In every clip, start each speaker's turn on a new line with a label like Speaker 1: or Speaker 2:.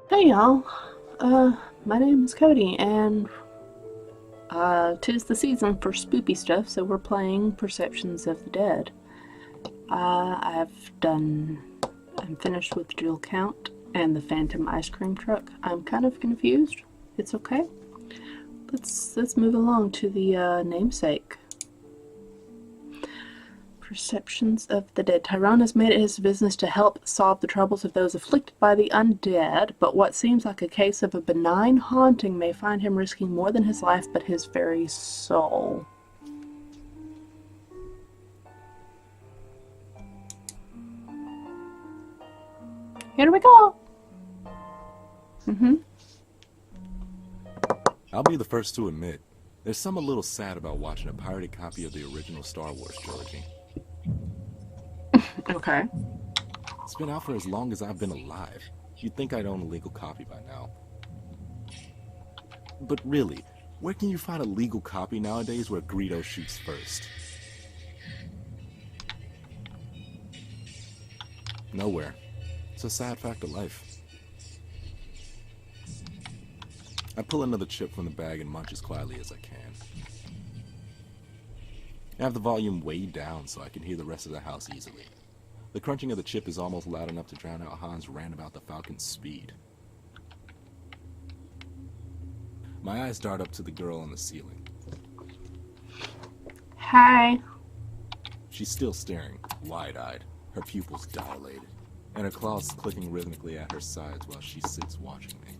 Speaker 1: Hey y'all, my name is Kody, and 'tis the season for spoopy stuff, so we're playing Perceptions of the Dead. I'm finished with Dual Count and the Phantom Ice Cream Truck. I'm kind of confused. It's okay. Let's move along to the namesake. Perceptions of the Dead. Tyrone has made it his business to help solve the troubles of those afflicted by the undead, but what seems like a case of a benign haunting may find him risking more than his life but his very soul. Here we go!
Speaker 2: I'll be the first to admit, there's something a little sad about watching a pirated copy of the original Star Wars trilogy.
Speaker 1: Okay.
Speaker 2: It's been out for as long as I've been alive. You'd think I'd own a legal copy by now. But really, where can you find a legal copy nowadays where Greedo shoots first? Nowhere. It's a sad fact of life. I pull another chip from the bag and munch as quietly as I can. I have the volume way down so I can hear the rest of the house easily. The crunching of the chip is almost loud enough to drown out Han's rant about the Falcon's speed. My eyes dart up to the girl on the ceiling.
Speaker 1: Hi.
Speaker 2: She's still staring, wide-eyed, her pupils dilated, and her claws clicking rhythmically at her sides while she sits watching me.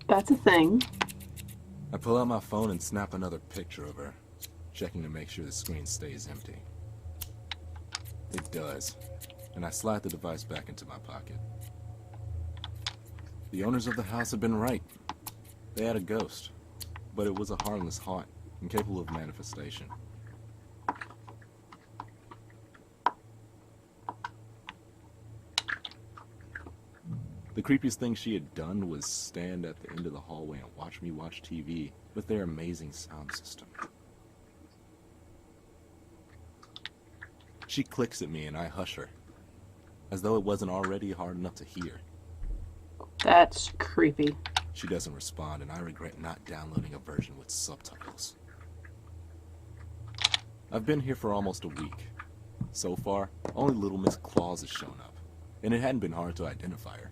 Speaker 1: That's a thing.
Speaker 2: I pull out my phone and snap another picture of her, checking to make sure the screen stays empty. It does, and I slide the device back into my pocket. The owners of the house had been right. They had a ghost, but it was a harmless haunt, incapable of manifestation. The creepiest thing she had done was stand at the end of the hallway and watch me watch TV with their amazing sound system. She clicks at me and I hush her, as though it wasn't already hard enough to hear.
Speaker 1: That's creepy.
Speaker 2: She doesn't respond, and I regret not downloading a version with subtitles. I've been here for almost a week. So far, only Little Miss Claus has shown up, and it hadn't been hard to identify her.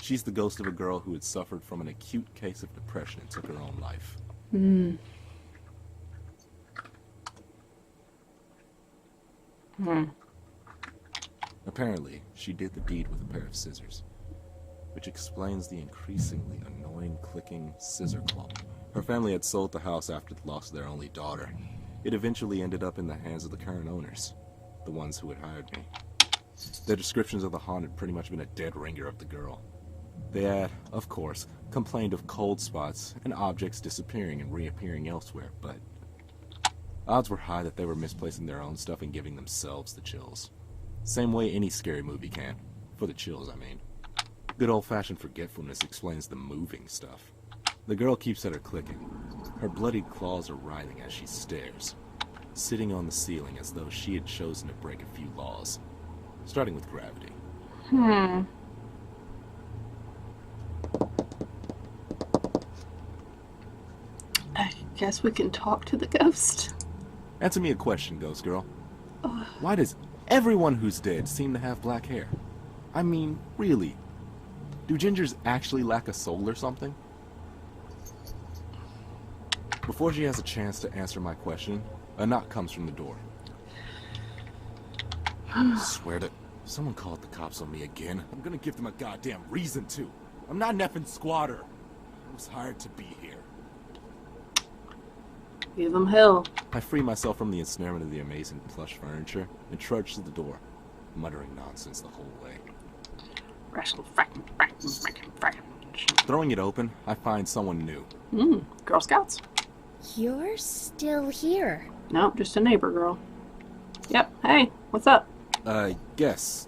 Speaker 2: She's the ghost of a girl who had suffered from an acute case of depression and took her own life. Apparently, she did the deed with a pair of scissors, which explains the increasingly annoying clicking scissor claw. Her family had sold the house after the loss of their only daughter. It eventually ended up in the hands of the current owners, the ones who had hired me. Their descriptions of the haunt had pretty much been a dead ringer of the girl. They had, of course, complained of cold spots and objects disappearing and reappearing elsewhere, but odds were high that they were misplacing their own stuff and giving themselves the chills. Same way any scary movie can. For the chills, I mean. Good old-fashioned forgetfulness explains the moving stuff. The girl keeps at her clicking. Her bloodied claws are writhing as she stares, sitting on the ceiling as though she had chosen to break a few laws, starting with gravity.
Speaker 1: I guess we can talk to the ghost.
Speaker 2: Answer me a question, ghost girl. Why does everyone who's dead seem to have black hair? I mean, really? Do gingers actually lack a soul or something? Before she has a chance to answer my question, a knock comes from the door. I swear to... Someone called the cops on me again. I'm gonna give them a goddamn reason to. I'm not an effing squatter. I was hired to be here.
Speaker 1: Give them hell.
Speaker 2: I free myself from the ensnarement of the amazing plush furniture and trudge to the door, muttering nonsense the whole way.
Speaker 1: Rascal frackin'.
Speaker 2: Throwing it open, I find someone new.
Speaker 1: Girl Scouts.
Speaker 3: You're still here.
Speaker 1: Nope, just a neighbor girl. Yep, hey, what's up?
Speaker 2: Yes,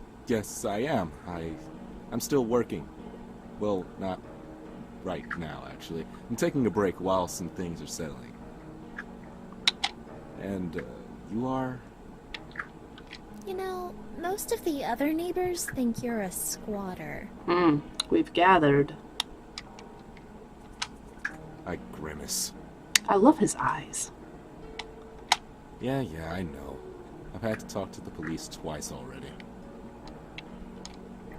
Speaker 2: I am. I'm still working. Well, not right now, actually. I'm taking a break while some things are settling. And, you are?
Speaker 3: You know, most of the other neighbors think you're a squatter.
Speaker 1: We've gathered.
Speaker 2: I grimace.
Speaker 1: I love his eyes.
Speaker 2: Yeah, I know. I've had to talk to the police twice already.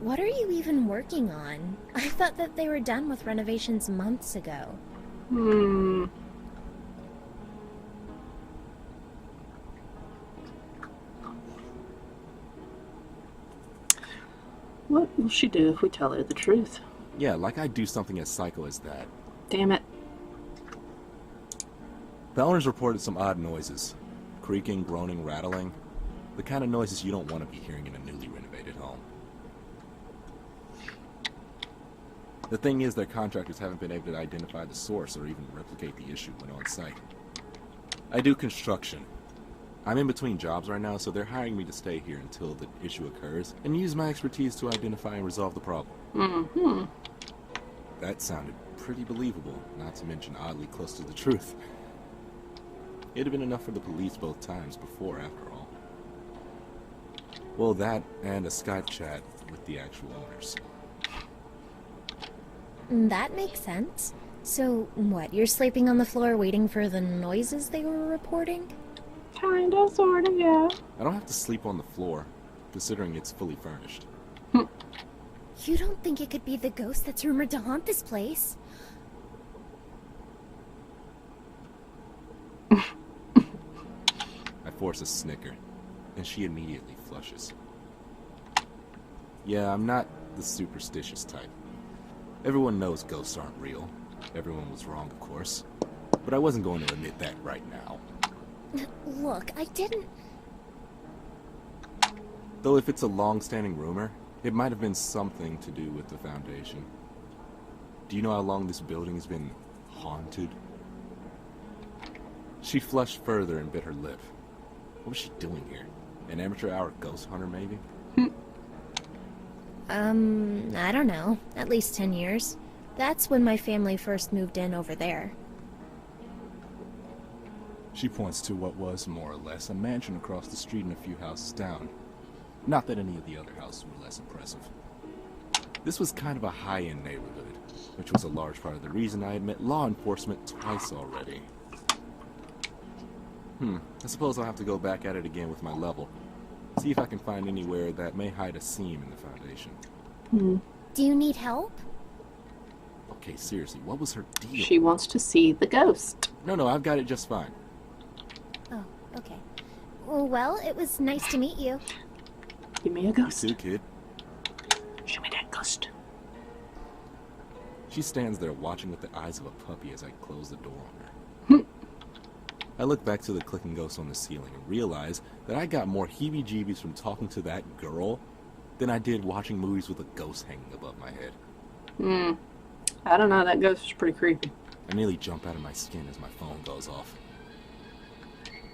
Speaker 3: What are you even working on? I thought that they were done with renovations months ago.
Speaker 1: What will she do if we tell her the truth?
Speaker 2: Yeah, like I'd do something as psycho as that.
Speaker 1: Damn it.
Speaker 2: The owners reported some odd noises. Creaking, groaning, rattling. The kind of noises you don't want to be hearing in a newly renovated home. The thing is, their contractors haven't been able to identify the source or even replicate the issue when on site. I do construction. I'm in between jobs right now, so they're hiring me to stay here until the issue occurs and use my expertise to identify and resolve the problem. That sounded pretty believable, not to mention oddly close to the truth. It'd have been enough for the police both times before, after all. Well, that and a Skype chat with the actual owners.
Speaker 3: That makes sense. So, what, you're sleeping on the floor waiting for the noises they were reporting?
Speaker 1: Kinda, sorta, yeah.
Speaker 2: I don't have to sleep on the floor, considering it's fully furnished.
Speaker 3: You don't think it could be the ghost that's rumored to haunt this place?
Speaker 2: I force a snicker, and she immediately flushes. Yeah, I'm not the superstitious type. Everyone knows ghosts aren't real. Everyone was wrong, of course. But I wasn't going to admit that right now.
Speaker 3: Look, I didn't...
Speaker 2: Though if it's a long-standing rumor, it might have been something to do with the foundation. Do you know how long this building has been haunted? She flushed further and bit her lip. What was she doing here? An amateur hour ghost hunter, maybe?
Speaker 3: I don't know. At least 10 years. That's when my family first moved in over there.
Speaker 2: She points to what was, more or less, a mansion across the street and a few houses down. Not that any of the other houses were less impressive. This was kind of a high-end neighborhood, which was a large part of the reason I had met law enforcement twice already. I suppose I'll have to go back at it again with my level. See if I can find anywhere that may hide a seam in the foundation.
Speaker 3: Do you need help?
Speaker 2: Okay, seriously, what was her deal?
Speaker 1: She wants to see the ghost.
Speaker 2: No, I've got it just fine.
Speaker 3: Oh, okay. Well, it was nice to meet you.
Speaker 1: Give me a ghost.
Speaker 2: You too, kid.
Speaker 1: Show me that ghost.
Speaker 2: She stands there watching with the eyes of a puppy as I close the door on her. I look back to the clicking ghost on the ceiling and realize that I got more heebie-jeebies from talking to that girl than I did watching movies with a ghost hanging above my head.
Speaker 1: I don't know, that ghost is pretty creepy.
Speaker 2: I nearly jump out of my skin as my phone goes off.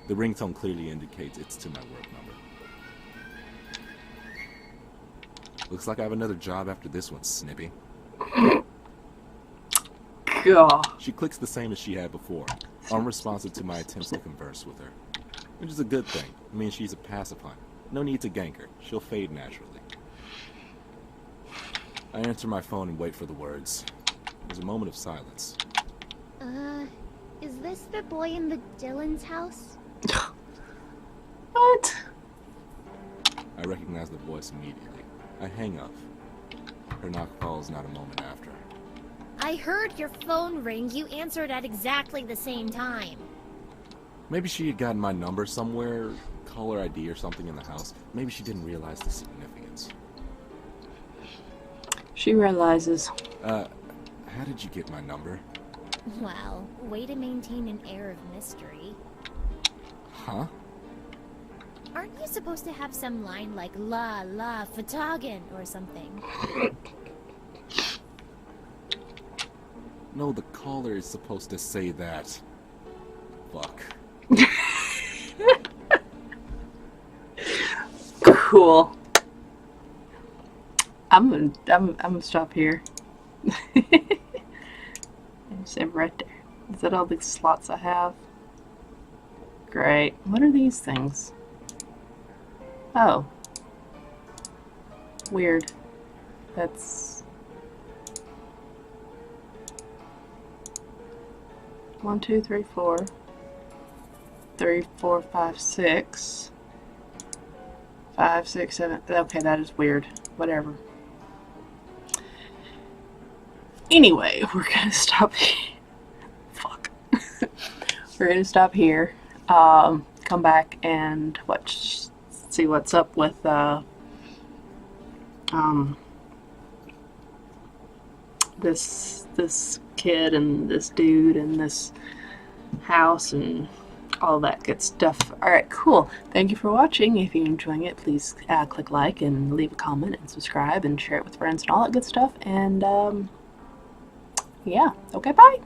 Speaker 2: The ringtone clearly indicates it's to my work number. Looks like I have another job after this one, Snippy.
Speaker 1: God.
Speaker 2: She clicks the same as she had before, unresponsive to my attempts to converse with her. Which is a good thing. It means she's a pacifying. No need to gank her. She'll fade naturally. I answer my phone and wait for the words. There's a moment of silence.
Speaker 3: Is this the boy in the Dylan's house?
Speaker 1: What?
Speaker 2: I recognize the voice immediately. I hang up. Her knock calls not a moment after.
Speaker 3: I heard your phone ring. You answered at exactly the same time.
Speaker 2: Maybe she had gotten my number somewhere, caller ID or something in the house. Maybe she didn't realize the significance.
Speaker 1: She realizes.
Speaker 2: How did you get my number?
Speaker 3: Well, way to maintain an air of mystery.
Speaker 2: Huh?
Speaker 3: Aren't you supposed to have some line like La La Fatagan or something?
Speaker 2: No, the caller is supposed to say that. Fuck.
Speaker 1: Cool. I'm gonna stop here. Save right there. Is that all the slots I have? Great. What are these things? Oh. Weird. That's 1, 2, 3, 4. 3, 4, 5, 6. 5, 6, 7. Okay, that is weird. Whatever. Anyway, we're gonna stop here. Fuck. We're gonna stop here. Come back and see what's up with this kid and this dude and this house and all that good stuff. Alright, cool. Thank you for watching. If you're enjoying it, please click like and leave a comment and subscribe and share it with friends and all that good stuff. And yeah, okay, bye.